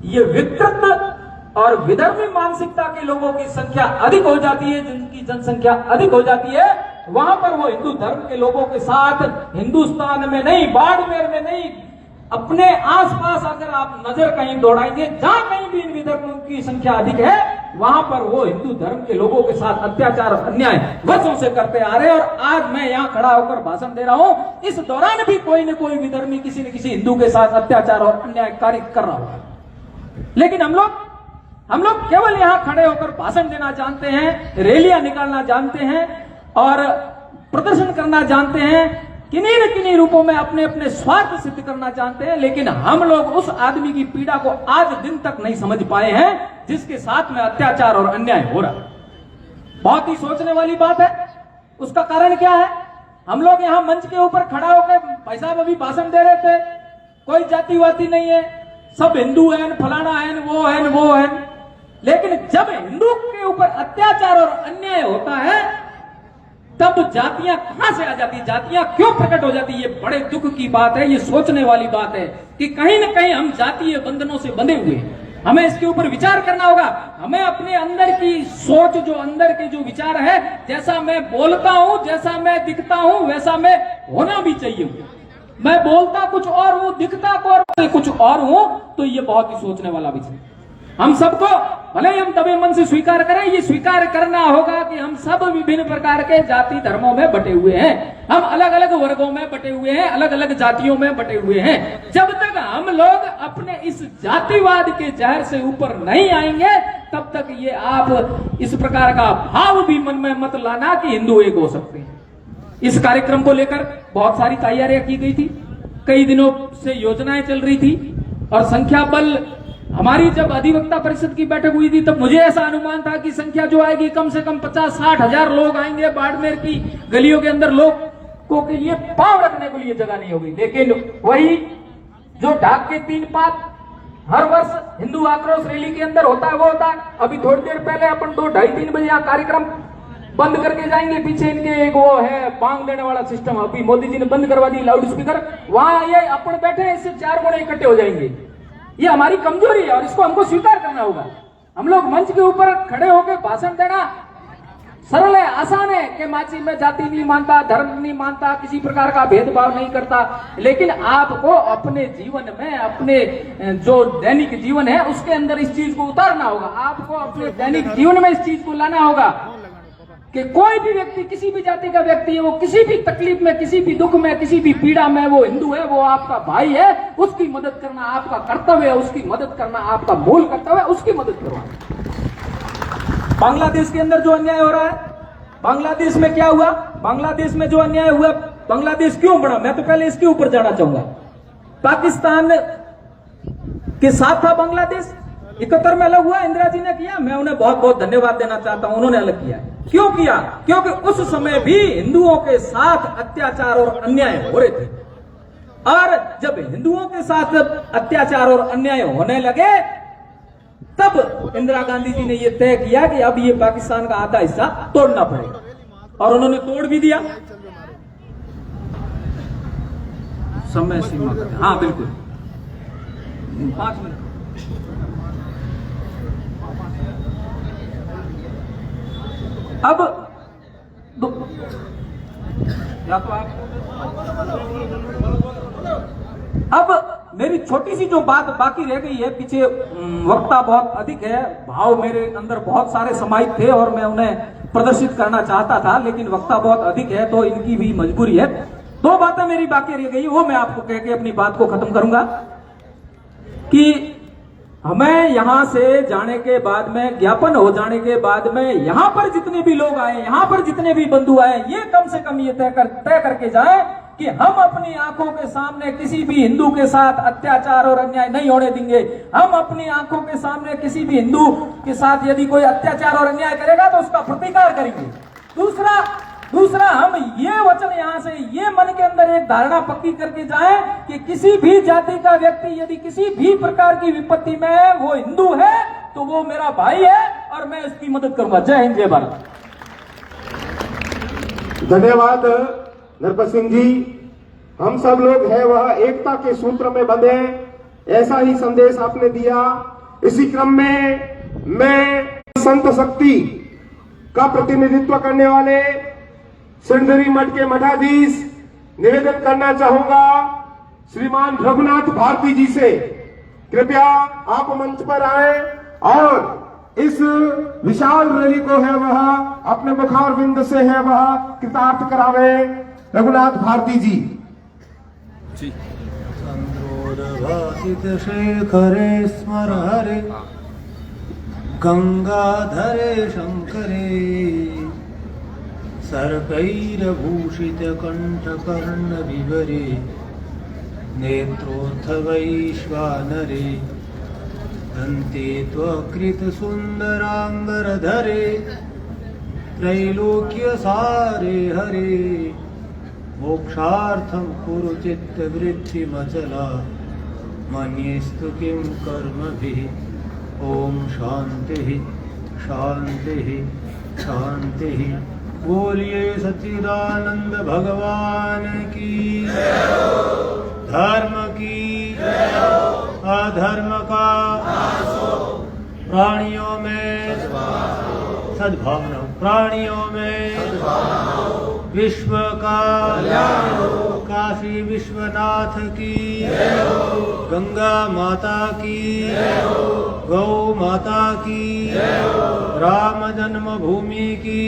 ये विकृत और विधर्मी मानसिकता के लोगों की संख्या अधिक हो जाती है, जिनकी जनसंख्या अधिक हो जाती है, वहां पर वो हिंदू धर्म के लोगों के साथ हिंदुस्तान में नहीं, बाड़मेर में नहीं, अपने आसपास अगर आप नजर कहीं दौड़ाएंगे, जहां कहीं भी इन विधर्मियों की संख्या अधिक है, वहां पर वो हिंदू धर्म के लोगों के साथ अत्याचार और अन्याय वर्षों से करते आ रहे हैं। और आज मैं यहाँ खड़ा होकर भाषण दे रहा हूं, इस दौरान भी कोई न कोई विधर्मी किसी न किसी हिंदू के साथ अत्याचार और अन्याय कार्य कर रहा होगा। लेकिन हम लोग केवल यहाँ खड़े होकर भाषण देना जानते हैं, रैलियां निकालना जानते हैं और प्रदर्शन करना जानते हैं, किन्हीं न किन्हीं रूपों में अपने अपने स्वार्थ सिद्ध करना जानते हैं। लेकिन हम लोग उस आदमी की पीड़ा को आज दिन तक नहीं समझ पाए हैं जिसके साथ में अत्याचार और अन्याय हो रहा है। बहुत ही सोचने वाली बात है। उसका कारण क्या है? हम लोग यहाँ मंच के ऊपर खड़ा होकर भाई साहब अभी भाषण दे रहे थे, कोई जातिवादी नहीं है, सब हिंदू हैं, फलाना है, वो है। लेकिन जब हिंदू के ऊपर अत्याचार और अन्याय होता है तब जातियां कहां से आ जाती, जातियां क्यों प्रकट हो जाती? ये बड़े दुख की बात है, ये सोचने वाली बात है कि कहीं ना कहीं हम जातीय बंधनों से बंधे हुए हैं। हमें इसके ऊपर विचार करना होगा। हमें अपने अंदर की सोच, जो अंदर के जो विचार है, जैसा मैं बोलता हूं, जैसा मैं दिखता हूं, वैसा मैं होना भी चाहिए। मैं बोलता कुछ और हूं, दिखता कुछ और हूं, तो ये बहुत ही सोचने वाला विषय। हम सबको भले ही हम दबे मन से स्वीकार करें, ये स्वीकार करना होगा कि हम सब विभिन्न प्रकार के जाति धर्मों में बटे हुए हैं, हम अलग अलग वर्गों में बटे हुए हैं, अलग अलग जातियों में बटे हुए हैं। जब तक हम लोग अपने इस जातिवाद के जहर से ऊपर नहीं आएंगे, तब तक ये आप इस प्रकार का भाव भी मन में मत लाना कि हिंदू एक हो सकते हैं। इस कार्यक्रम को लेकर बहुत सारी तैयारियां की गई थी, कई दिनों से योजनाएं चल रही थी और संख्या बल हमारी जब अधिवक्ता परिषद की बैठक हुई थी तब मुझे ऐसा अनुमान था कि संख्या जो आएगी कम से कम 50-60 हजार लोग आएंगे। बाड़मेर की गलियों के अंदर लोगों के लिए पांव रखने के लिए जगह नहीं होगी। लेकिन वही जो ढाक के 3 पात हर वर्ष हिंदू आक्रोश रैली के अंदर होता है वो होता है। अभी थोड़ी देर पहले अपन 2-2:30-3 बजे यहाँ कार्यक्रम बंद करके जाएंगे। पीछे इनके एक वो है पांग देने वाला सिस्टम, अभी मोदी जी ने बंद करवा दी लाउड स्पीकर, वहां ये अपन बैठे हैं, इससे 4 गुणे इकट्ठे हो जाएंगे। ये हमारी कमजोरी है और इसको हमको स्वीकार करना होगा। हम लोग मंच के ऊपर खड़े होकर भाषण देना सरल है, आसान है कि माची में जाति नहीं मानता, धर्म नहीं मानता, किसी प्रकार का भेदभाव नहीं करता। लेकिन आपको अपने जीवन में, अपने जो दैनिक जीवन है उसके अंदर इस चीज को उतारना होगा। आपको अपने दैनिक जीवन में इस चीज को लाना होगा कि कोई भी व्यक्ति, किसी भी जाति का व्यक्ति है, वो किसी भी तकलीफ में, किसी भी दुख में, किसी भी पीड़ा में, वो हिंदू है, वो आपका भाई है, उसकी मदद करना आपका कर्तव्य है, उसकी मदद करना आपका मूल कर्तव्य है, उसकी मदद करवाना। बांग्लादेश के अंदर जो अन्याय हो रहा है, बांग्लादेश में क्या हुआ? बांग्लादेश में जो अन्याय हुआ, बांग्लादेश क्यों बना? मैं तो पहले इसके ऊपर जाना चाहूंगा। पाकिस्तान के साथ था बांग्लादेश, 71 में अलग हुआ, इंदिरा जी ने किया, मैं उन्हें बहुत बहुत धन्यवाद देना चाहता हूं, उन्होंने अलग किया। क्यों किया? क्योंकि उस समय भी हिंदुओं के साथ अत्याचार और अन्याय हो रहे थे। और जब हिंदुओं के साथ अत्याचार और अन्याय होने लगे तब इंदिरा गांधी जी ने यह तय किया कि अब ये पाकिस्तान का आधा हिस्सा तोड़ना पड़ेगा, और उन्होंने तोड़ भी दिया। समय सीमा, हाँ बिल्कुल 5 मिनट। अब या तो अब मेरी छोटी सी जो बात बाकी रह गई है, पीछे वक्ता बहुत अधिक है, भाव मेरे अंदर बहुत सारे समाहित थे और मैं उन्हें प्रदर्शित करना चाहता था, लेकिन वक्ता बहुत अधिक है तो इनकी भी मजबूरी है। 2 बातें मेरी बाकी रह गई, वो मैं आपको कह के अपनी बात को खत्म करूंगा कि हमें यहां से जाने के बाद में, ज्ञापन हो जाने के बाद में, यहां पर जितने भी लोग आए, यहां पर जितने भी बंधु आए, ये कम से कम ये तय करके जाएं कि हम अपनी आंखों के सामने किसी भी हिंदू के साथ अत्याचार और अन्याय नहीं होने देंगे। हम अपनी आंखों के सामने किसी भी हिंदू के साथ यदि कोई अत्याचार और अन्याय करेगा तो उसका प्रतिकार करेंगे। दूसरा हम ये वचन यहां से, ये मन के अंदर एक धारणा पक्की करके जाए कि किसी भी जाति का व्यक्ति यदि किसी भी प्रकार की विपत्ति में है, वो हिंदू है तो वो मेरा भाई है और मैं उसकी मदद करूंगा। जय हिंद, जय भारत। धन्यवाद नरपत सिंह जी। हम सब लोग है वह एकता के सूत्र में बंधे हैं। ऐसा ही संदेश आपने दिया। इसी क्रम में मैं संत शक्ति का प्रतिनिधित्व करने वाले सिंदरी मठ के मठाधीश निवेदन करना चाहूंगा श्रीमान रघुनाथ भारती जी से, कृपया आप मंच पर आए और इस विशाल रैली को है वह अपने मुखार बिंद से है वह कृतार्थ करावे। रघुनाथ भारती जी। चंद्रोदभासित शेखरे स्मर हरे गंगाधरे शंकरे सर्पैरभूषित कंठकर्ण विवरे नेत्रोत्थ वैश्वानरे दन्ते त्वकृत सुंदरांगरधरे त्रैलोक्य सारे हरे मोक्षार्थं कुरु चित्तवृत्तिमचला मन्येस्तु किं कर्मभिः। ओम शांति शांति शांति। बोलिए सच्चिदानंद भगवान की, धर्म की, अधर्म का, प्राणियों में सद्भावना, प्राणियों में विश्व का, काशी विश्वनाथ की, गंगा माता की, गौ माता की, राम जन्मभूमि की,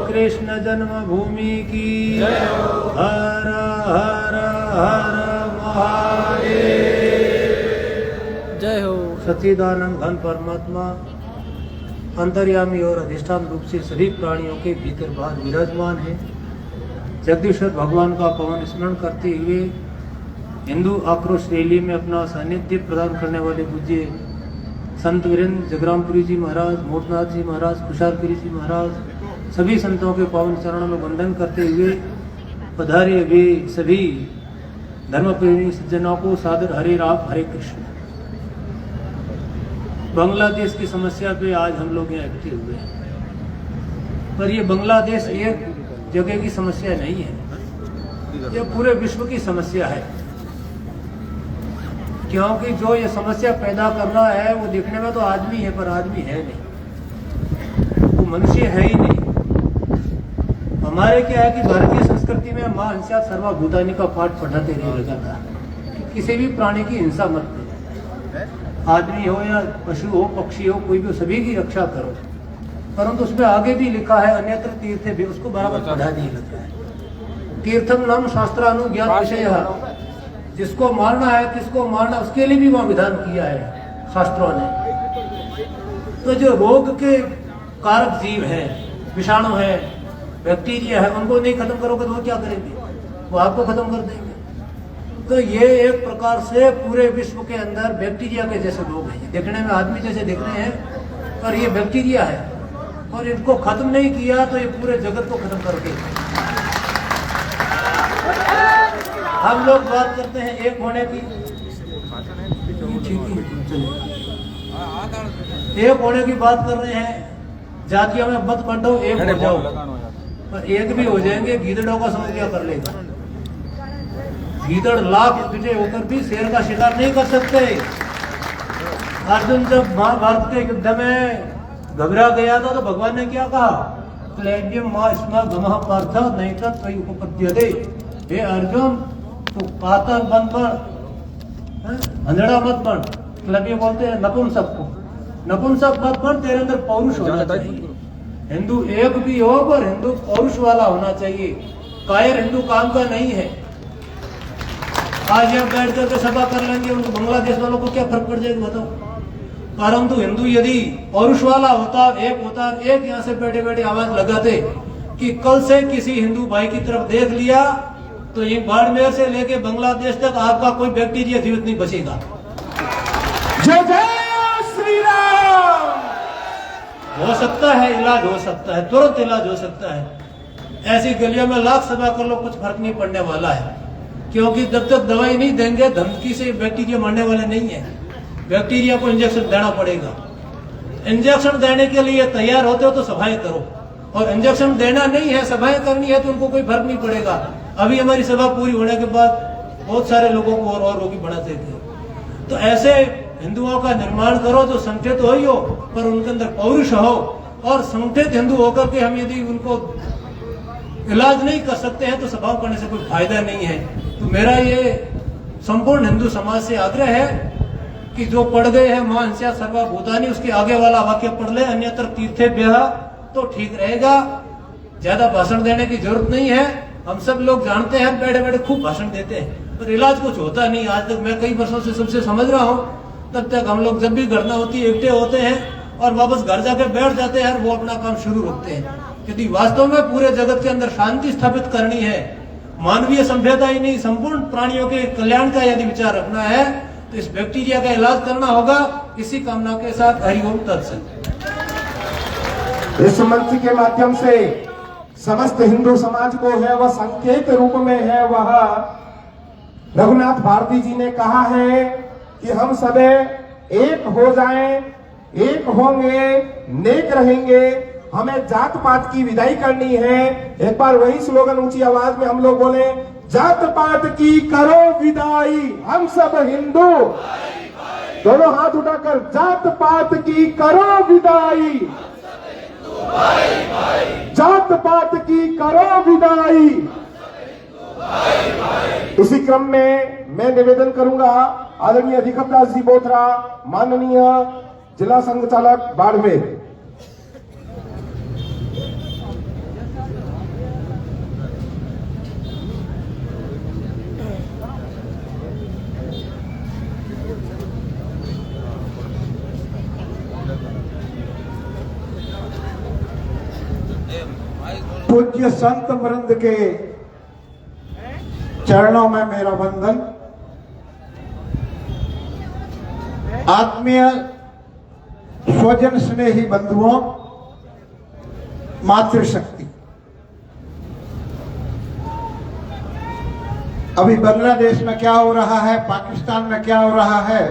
कृष्ण जन्मभूमि की, हर हर हर महादेव। जय हो। सच्चिदानंद घन परमात्मा अंतर्यामी और अधिष्ठान रूप से सभी प्राणियों के भीतर बाहर विराजमान है। जगदीश्वर भगवान का पवन स्मरण करते हुए हिंदू आक्रोश रैली में अपना सानिध्य प्रदान करने वाले पूज्य संत वीरेंद्र जगरामपुरी जी महाराज, मोटनाथ जी महाराज, कुशालगिरी जी महाराज, सभी संतों के पावन चरणों में वंदन करते हुए पधारे वे सभी धर्म प्रेमी सज्जनों को सादर हरे राम हरे कृष्ण। बांग्लादेश की समस्या पे आज हम लोग यहाँ इकट्ठे हुए हैं, पर ये बांग्लादेश एक जगह की समस्या नहीं है, ये पूरे विश्व की समस्या है। क्योंकि जो ये समस्या पैदा कर रहा है वो दिखने में तो आदमी है, पर आदमी है नहीं, वो मनुष्य है ही नहीं। हमारे क्या है कि भारतीय संस्कृति में मां हिंसा सर्वभूतानि का पाठ पढ़ाते नहीं लगाता, किसी भी प्राणी की हिंसा मत करो, आदमी हो या पशु हो, पक्षी हो, कोई भी हो, सभी की रक्षा करो। परंतु उसमें आगे भी लिखा है अन्यत्र तीर्थे भी, उसको बराबर पढ़ा नहीं लगता है। तीर्थम नाम शास्त्रानुज्ञात विषय है, जिसको मारना है किसको मारना उसके लिए भी वहां विधान किया है शास्त्रों ने। तो जो रोग के कारक जीव है, विषाणु है, बैक्टीरिया है, उनको नहीं खत्म करोगे तो वो क्या करेंगे, वो आपको खत्म कर देंगे। तो ये एक प्रकार से पूरे विश्व के अंदर बैक्टीरिया के जैसे लोग हैं, देखने में आदमी जैसे दिख रहे हैं, पर ये बैक्टीरिया है, और इनको खत्म नहीं किया तो ये पूरे जगत को खत्म कर देंगे। हम लोग बात करते हैं एक होने की, एक होने की बात कर रहे हैं, जातियों में मत बांटो, एक हो जाओ, पर एक भी हो जाएंगे गीदड़ों का समझ क्या कर लेगा। गीदड़ लाख पिटे होकर भी शेर का शिकार नहीं कर सकते। अर्जुन जब महाभारत के युद्ध में घबरा गया था तो भगवान ने क्या कहा, क्लैड्यम मा स्म गमः पार्थ नहीं तत्त्वयि उपपद्यते। हे अर्जुन तो कातर बन पर अंधड़ा मत बन, क्लब्य बोलते हैं नपुंसक को, नपुंसक मत बन, तेरे अंदर पौरुष होना चाहिए। हिंदू एक भी हो पर हिंदू पौरुष वाला होना चाहिए, कायर हिंदू काम का नहीं है। आज यहाँ बैठ करके सभा कर लेंगे, उनको बांग्लादेश वालों को क्या फर्क पड़ जाएगा बताओ। परंतु हिंदू यदि पौरुष वाला होता, एक होता, एक यहाँ से बैठे बैठे आवाज लगाते कि कल से किसी हिंदू भाई की तरफ देख लिया तो ये बाड़मेर से लेके बांग्लादेश तक आपका कोई बैक्टीरिया जीवित नहीं बचेगा। जय जय श्री राम। हो सकता है, इलाज हो सकता है, तुरंत इलाज हो सकता है। ऐसी गलियों में लाख सभा कर लो, कुछ फर्क नहीं पड़ने वाला है, क्योंकि जब तक दवाई नहीं देंगे धमकी से बैक्टीरिया मरने वाले नहीं है। बैक्टीरिया को इंजेक्शन देना पड़ेगा। इंजेक्शन देने के लिए तैयार होते हो तो सभाएं करो, और इंजेक्शन देना नहीं है, सभाएं करनी है तो उनको कोई फर्क नहीं पड़ेगा। अभी हमारी सभा पूरी होने के बाद बहुत सारे लोगों को और रोगी बना देते हैं। तो ऐसे हिंदुओं का निर्माण करो जो संगठित हो ही हो, पर उनके अंदर पौरुष हो। और संगठित हिंदू होकर के हम यदि उनको इलाज नहीं कर सकते हैं तो सभाव करने से कोई फायदा नहीं है। तो मेरा ये संपूर्ण हिंदू समाज से आग्रह है कि जो पढ़ गए हैं मां हंस्या सर्वभूतानि, उसके आगे वाला वाक्य पढ़ ले, अन्यत्र तीर्थे ब्याह, तो ठीक रहेगा। ज्यादा भाषण देने की जरूरत नहीं है। हम सब लोग जानते हैं, बैठे बैठे खूब भाषण देते हैं पर इलाज कुछ होता नहीं। आज तक मैं कई वर्षों से सबसे समझ रहा हूँ, तब तक हम लोग जब भी घटना होती है इकट्ठे होते हैं और वापस घर जाके बैठ जाते हैं और वो अपना काम शुरू रखते हैं। यदि वास्तव में पूरे जगत के अंदर शांति स्थापित करनी है, मानवीय सभ्यता ही नहीं संपूर्ण प्राणियों के कल्याण का यदि विचार रखना है, तो इस बैक्टीरिया का इलाज करना होगा। इसी कामना के साथ हरिओम तत्सत। इस मंच के माध्यम से समस्त हिंदू समाज को है वह संकेत रूप में है, वह रघुनाथ भारती जी ने कहा है कि हम सब एक हो जाएं, एक होंगे, नेक रहेंगे, हमें जात पात की विदाई करनी है। एक बार वही स्लोगन ऊंची आवाज में हम लोग बोले, जात पात की करो विदाई, हम सब हिंदू। दोनों हाथ उठाकर जात पात की करो विदाई, जात पात की करो विदाई। इसी क्रम में मैं निवेदन करूंगा आदरणीय अधिकम दास जी बोथरा, माननीय जिला संघ चालक बाड़मेर। पूज्य संत वृंद के चरणों में मेरा वंदन। आत्मीय स्वजन स्नेही बंधुओं, मातृशक्ति, अभी बांग्लादेश में क्या हो रहा है, पाकिस्तान में क्या हो रहा है,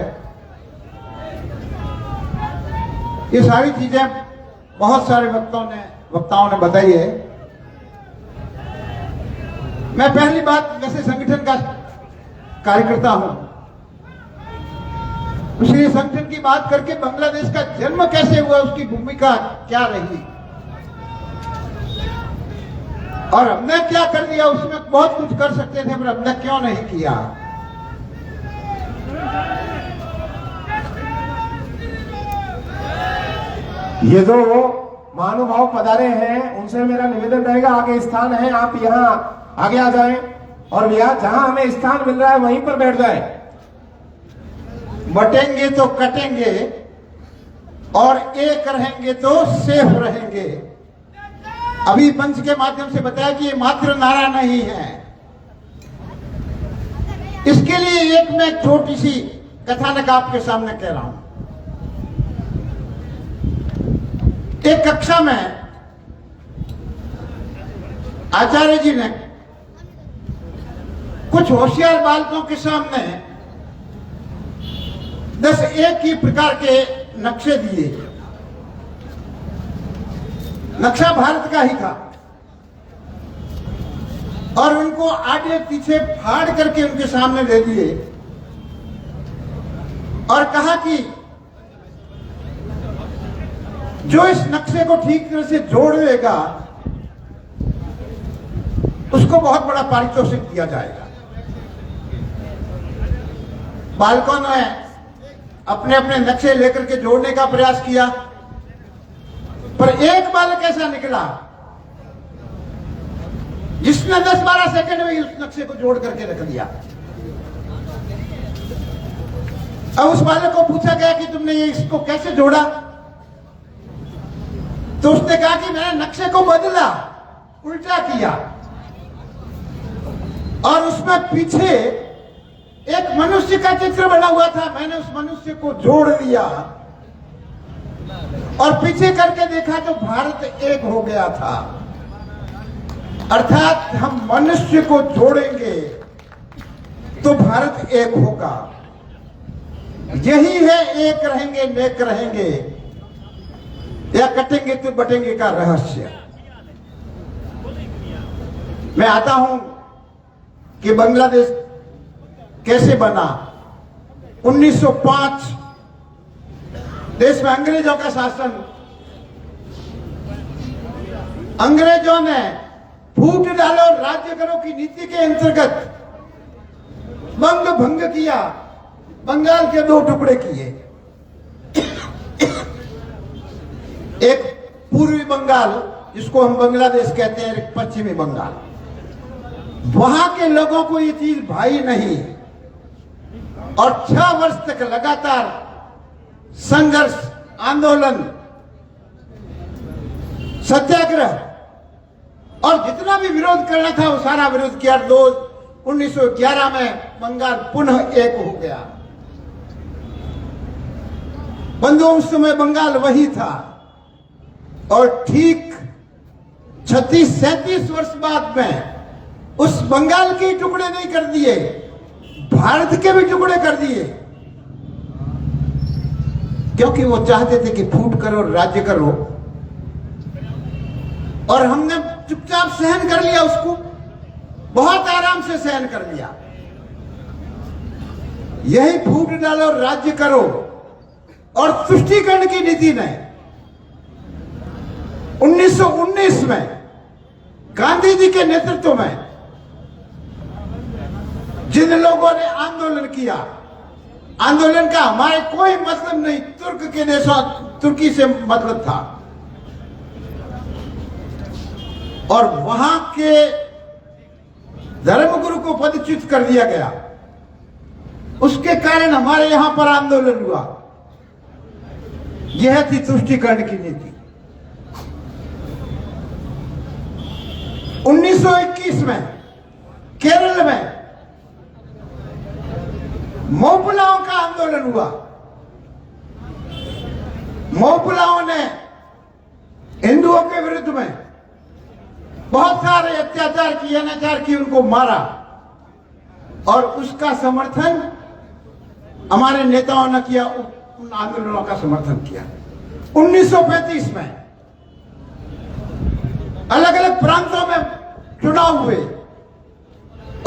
ये सारी चीजें बहुत सारे वक्ताओं ने बताई है। मैं पहली बात वैसे संगठन का कार्यकर्ता हूं, इसलिए संगठन की बात करके बांग्लादेश का जन्म कैसे हुआ, उसकी भूमिका क्या रही और हमने क्या कर दिया, उसमें बहुत कुछ कर सकते थे पर हमने क्यों नहीं किया। ये जो महानुभाव पधारे हैं उनसे मेरा निवेदन रहेगा, आगे स्थान है, आप यहाँ आगे आ जाएं और यहाँ जहां हमें स्थान मिल रहा है वहीं पर बैठ जाएं। बटेंगे तो कटेंगे और एक रहेंगे तो सेफ रहेंगे। अभी मंच के माध्यम से बताया कि ये मात्र नारा नहीं है। इसके लिए एक मैं छोटी सी कथानक आपके सामने कह रहा हूं। एक कक्षा में आचार्य जी ने कुछ होशियार बालकों के सामने 10 एक ही प्रकार के नक्शे दिए। नक्शा भारत का ही था और उनको आगे पीछे फाड़ करके उनके सामने दे दिए और कहा कि जो इस नक्शे को ठीक तरह से जोड़ लेगा उसको बहुत बड़ा पारितोषिक दिया जाएगा। बालकों ने अपने अपने नक्शे लेकर के जोड़ने का प्रयास किया पर एक बालक ऐसा निकला जिसने 10-12 सेकंड में उस नक्शे को जोड़ करके रख दिया। अब उस बालक को पूछा गया कि तुमने ये इसको कैसे जोड़ा, तो उसने कहा कि मैंने नक्शे को बदला, उल्टा किया और उसमें पीछे एक मनुष्य का चित्र बना हुआ था, मैंने उस मनुष्य को जोड़ दिया और पीछे करके देखा तो भारत एक हो गया था। अर्थात हम मनुष्य को जोड़ेंगे तो भारत एक होगा। यही है एक रहेंगे नेक रहेंगे या कटेंगे तो बटेंगे का रहस्य। मैं आता हूं कि बांग्लादेश कैसे बना 1905 देश में अंग्रेजों का शासन, अंग्रेजों ने फूट डालो राज्य करो की नीति के अंतर्गत बंग भंग किया, बंगाल के 2 टुकड़े किए। एक पूर्वी बंगाल जिसको हम बांग्लादेश कहते हैं, एक पश्चिमी बंगाल। वहां के लोगों को ये चीज भाई नहीं, और 6 वर्ष तक लगातार संघर्ष, आंदोलन, सत्याग्रह और जितना भी विरोध करना था वो सारा विरोध किया। 1911 में बंगाल पुनः एक हो गया। बंधुओं, उस समय बंगाल वही था, और ठीक 36-37 वर्ष बाद में उस बंगाल के टुकड़े नहीं कर दिए, भारत के भी टुकड़े कर दिए, क्योंकि वो चाहते थे कि फूट करो, राज्य करो, और हमने चुपचाप सहन कर लिया उसको, बहुत आराम से सहन कर लिया। यही फूट डालो, राज्य करो और तुष्टीकरण की नीति ने 1919 में गांधी जी के नेतृत्व में जिन लोगों ने आंदोलन किया, आंदोलन का हमारे कोई मतलब नहीं, तुर्क के देशों, तुर्की से मतलब था, और वहां के धर्मगुरु को पदच्युत कर दिया गया। उसके कारण हमारे यहां पर आंदोलन हुआ। यह थी तुष्टीकरण की नीति। 1921 में केरल में मौपुलाओं का आंदोलन हुआ। मौपुलाओं ने हिंदुओं के विरुद्ध में बहुत सारे अत्याचार किए, अनाचार किए, उनको मारा, और उसका समर्थन हमारे नेताओं ने किया, उन आंदोलनों का समर्थन किया। 1935 में अलग अलग प्रांतों में चुनाव हुए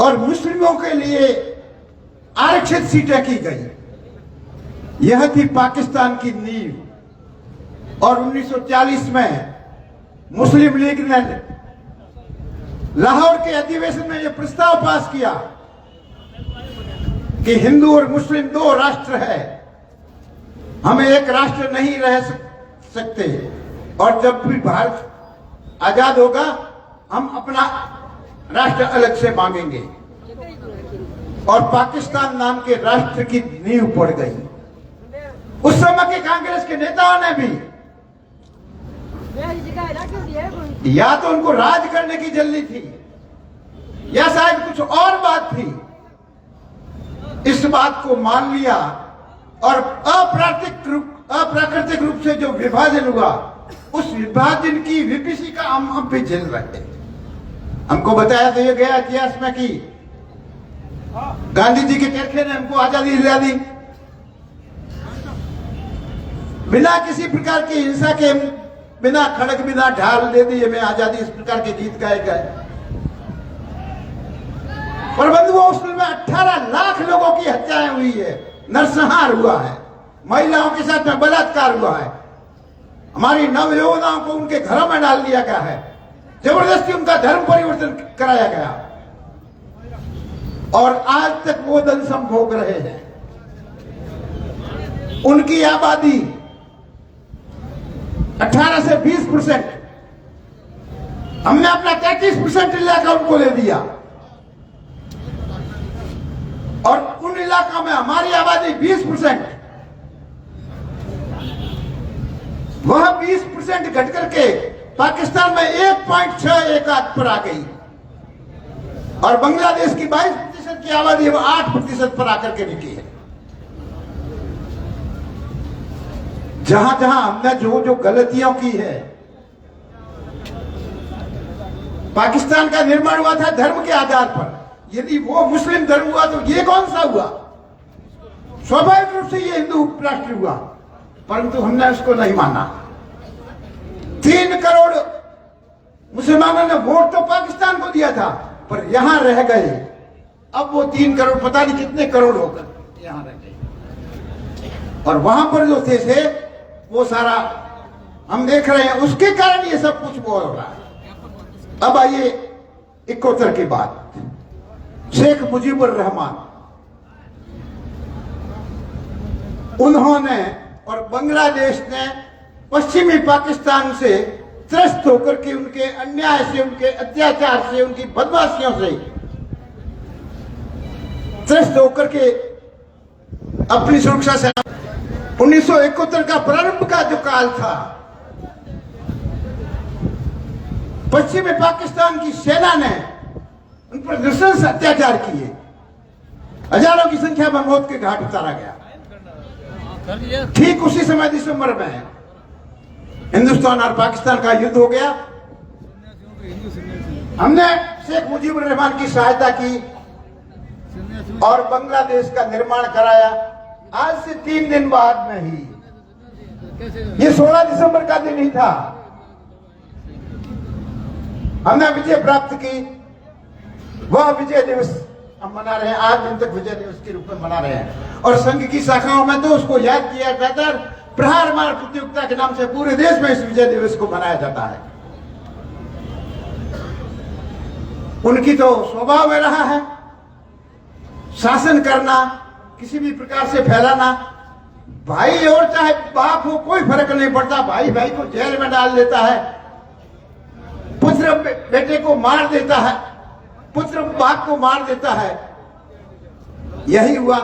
और मुस्लिमों के लिए आरक्षित सीटें की गई। यह थी पाकिस्तान की नींव। और 1940 में मुस्लिम लीग ने लाहौर के अधिवेशन में यह प्रस्ताव पास किया कि हिंदू और मुस्लिम 2 राष्ट्र है, हमें एक राष्ट्र नहीं रह सकते, और जब भी भारत आजाद होगा हम अपना राष्ट्र अलग से मांगेंगे। और पाकिस्तान नाम के राष्ट्र की नींव पड़ गई। उस समय के कांग्रेस के नेताओं ने भी, या तो उनको राज करने की जल्दी थी या शायद कुछ और बात थी, इस बात को मान लिया और अप्राकृतिक रूप से जो विभाजन हुआ, उस विभाजन की विपीसी का हम भी झेल रहे थे। हमको बताया तो ये गया इतिहास में कि गांधी जी के चरखे ने हमको आजादी दिला दी, बिना किसी प्रकार की हिंसा के, बिना खड़क, बिना ढाल दे दी हमें आजादी, इस प्रकार के गीत गाए गए। पर बंधुओं, उस में 18 लाख लोगों की हत्याएं हुई है, नरसंहार हुआ है, महिलाओं के साथ में बलात्कार हुआ है, हमारी नवयुवकों को उनके घरों में डाल दिया गया है, जबरदस्ती उनका धर्म परिवर्तन कराया गया, और आज तक वो दंसम भोग रहे हैं। उनकी आबादी 18 से 20%, हमने अपना 33% इलाका उनको ले दिया, और उन इलाकों में हमारी आबादी 20%, वह 20% घट करके पाकिस्तान में 1.61 पर आ गई, और बांग्लादेश की 22% की आबादी 8% पर आकर के निकली है। जहां जहां हमने जो जो गलतियों की है, पाकिस्तान का निर्माण हुआ था धर्म के आधार पर। यदि वो मुस्लिम धर्म हुआ तो ये कौन सा हुआ? स्वाभाविक रूप से ये हिंदू राष्ट्र हुआ, परंतु हमने उसको नहीं माना। 3 करोड़ मुसलमानों ने वोट तो पाकिस्तान को दिया था, पर यहां रह गए। अब वो 3 करोड़, पता नहीं कितने करोड़ होकर यहां रह गए। और वहां पर जो थे वो सारा हम देख रहे हैं, उसके कारण ये सब कुछ वो हो रहा है। अब आइए 71 की बात, शेख मुजीबुर रहमान, उन्होंने और बांग्लादेश ने पश्चिमी पाकिस्तान से त्रस्त होकर के उनके अन्याय से, उनके अत्याचार से, उनकी बदमाशियों से त्रस्त होकर के अपनी सुरक्षा से 1971 का प्रारंभ का जो काल था, पश्चिमी पाकिस्तान की सेना ने उन पर नृशंस अत्याचार किए, हजारों की संख्या में मौत के घाट उतारा गया। ठीक उसी समय दिसंबर में हिंदुस्तान और पाकिस्तान का युद्ध हो गया। हमने शेख मुजीबुर रहमान की सहायता की और बांग्लादेश का निर्माण कराया। आज से 3 दिन बाद में ही, ये 16 दिसंबर का दिन ही था, हमने विजय प्राप्त की। वह विजय दिवस हम मना रहे हैं, आज दिन तक विजय दिवस के रूप में मना रहे हैं। और संघ की शाखाओं में तो उसको याद किया जाता है, प्रहार मार प्रतियोगिता के नाम से पूरे देश में इस विजय दिवस को मनाया जाता है। उनकी तो स्वभाव में रहा है शासन करना, किसी भी प्रकार से फैलाना। भाई और चाहे बाप हो, कोई फर्क नहीं पड़ता, भाई भाई को जेल में डाल देता है, पुत्र बेटे को मार देता है, पुत्र बाप को मार देता है। यही हुआ